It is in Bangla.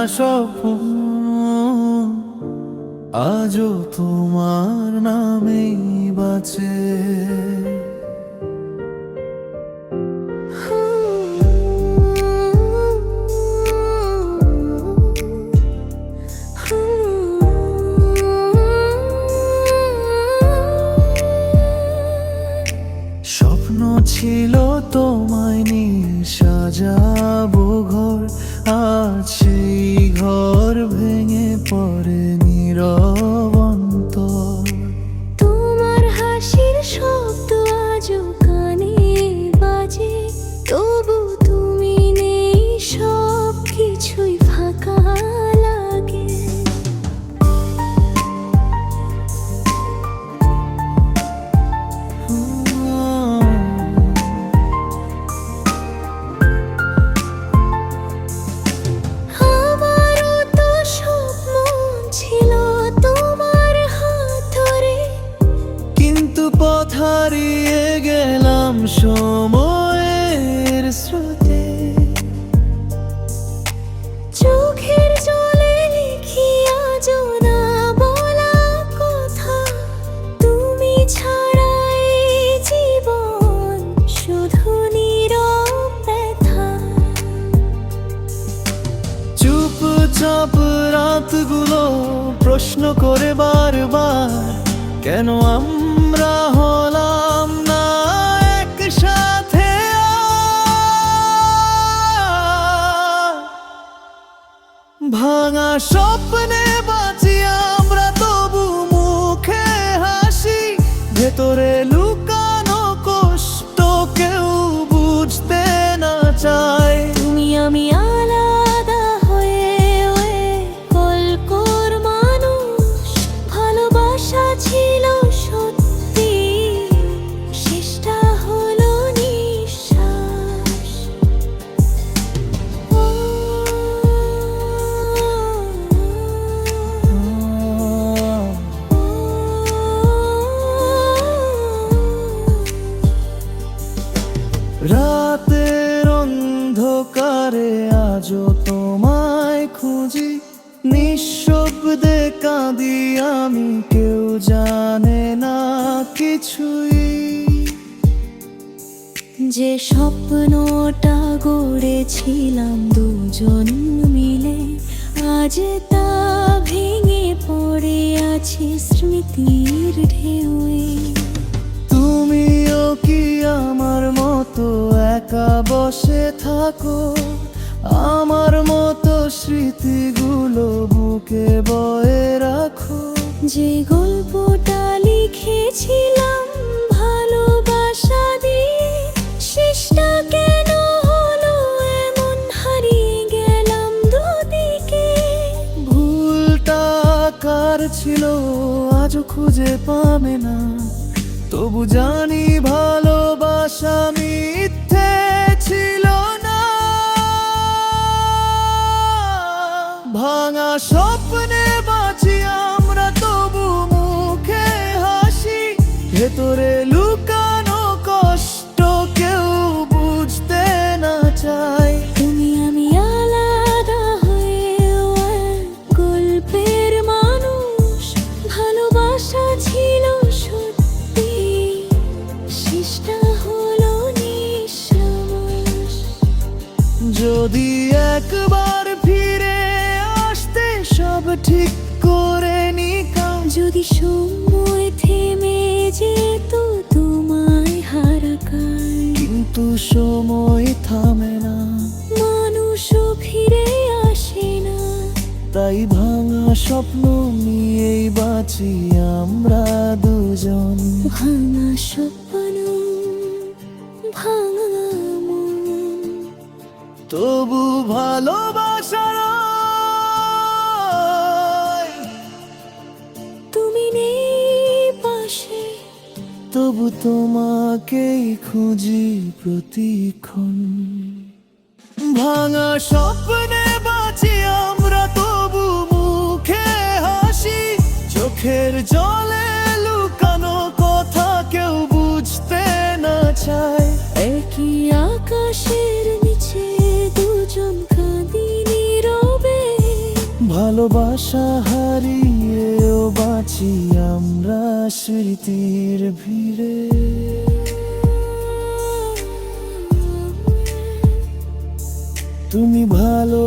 স্বপ্ন আজও তোমার নামেই বাঁচে। স্বপ্ন ছিল তোমায় নিয়ে সাজাবো ঘর, আজ সেই ঘর ভেঙে পড়ে নীরব অন্তর। তোমার হাসির শব্দ আজও কানে বাজে, তবু তুমি নেই, সব কিছুই ফাঁকা লাগে। আমারও তো স্বপ্ন ছিল তোমার হাত ধরে, কিন্তু পথ হারিয়ে গেলাম সময়ের স্রোতে। চোখের জলে লিখি আজও না বলা কথা, তুমি ছাড়া এই জীবন শুধু নীরব ব্যথা। চুপচাপ রাতগুলো প্রশ্ন করে বারবার, কেন আমরা হলাম না একসাথে আর? ভাঙা স্বপ্নে বাঁচি আমরা, তবু মুখে হাসি, ভেতরে লুকানো কষ্ট কেউ বুঝতে না চায়। তুমি আমি আলাদা হয়ে কলকর মানুষ, ভালোবাসা ছিল সত্যি, শেষটা হলো নিঃশ্বাস। রাতের অন্ধকারে আজও তোমায় খুঁজি, নিঃশব্দে কাঁদি আমি, কেউ জানে না কিছুই। যে স্বপ্নটা গড়েছিলাম দুজন মিলে, আজ তা ভেঙে পড়ে আছে স্মৃতির ঢেউয়ে। তুমিও কি আমার মতো একা বসে থাকো, আমার মতো স্মৃতিগুলো বুকে বয়ে রাখো? যে গল্পটা লিখেছিলাম ভালোবাসা দিয়ে, শেষটা কেন হলো এমন, হারিয়ে গেলাম দুদিকে। ভুলটা কার ছিল আজও খুঁজে পাবে না, তবু জানি ভালোবাসা মিথ্যে ছিল না। ভাঙা স্বপ্নে বাঁচি আমরা, তবু মুখে হাসি, ভেতরে লুকানো কষ্ট কেউ বুঝতে না চায়। তুমি আমি আলাদা হয়ে গল্পের মানুষ, ভালোবাসা ছিল সত্যি, শেষটা হলো নিঃশ্বাস। যদি একবার ফিরে আসতে সব ঠিক করে নিতাম, যদি সময় থেমে যেত তোমায় হারাকার, কিন্তু সময় থামে না, মানুষও ফিরে আসে না। তাই ভাঙা স্বপ্ন নিয়েই বাঁচি আমরা দুজন। ভাঙা স্বপ্ন, ভাঙা মন, তবু ভালোবাসা রয়। তুমি নেই পাশে, তবু তোমাকেই খুঁজি প্রতিক্ষণ। ভাঙা স্বপ্নে বাঁচি আমরা, তবু মুখে হাসি, চোখের জলে লুকানো কথা কেউ বুঝতে না চায়। একই আকাশের নিচে দুজন কাঁদি নীরবে, ভালোবাসা হারিয়েও বাঁচি আমরা স্মৃতির ভিড়ে। তুমি ভালো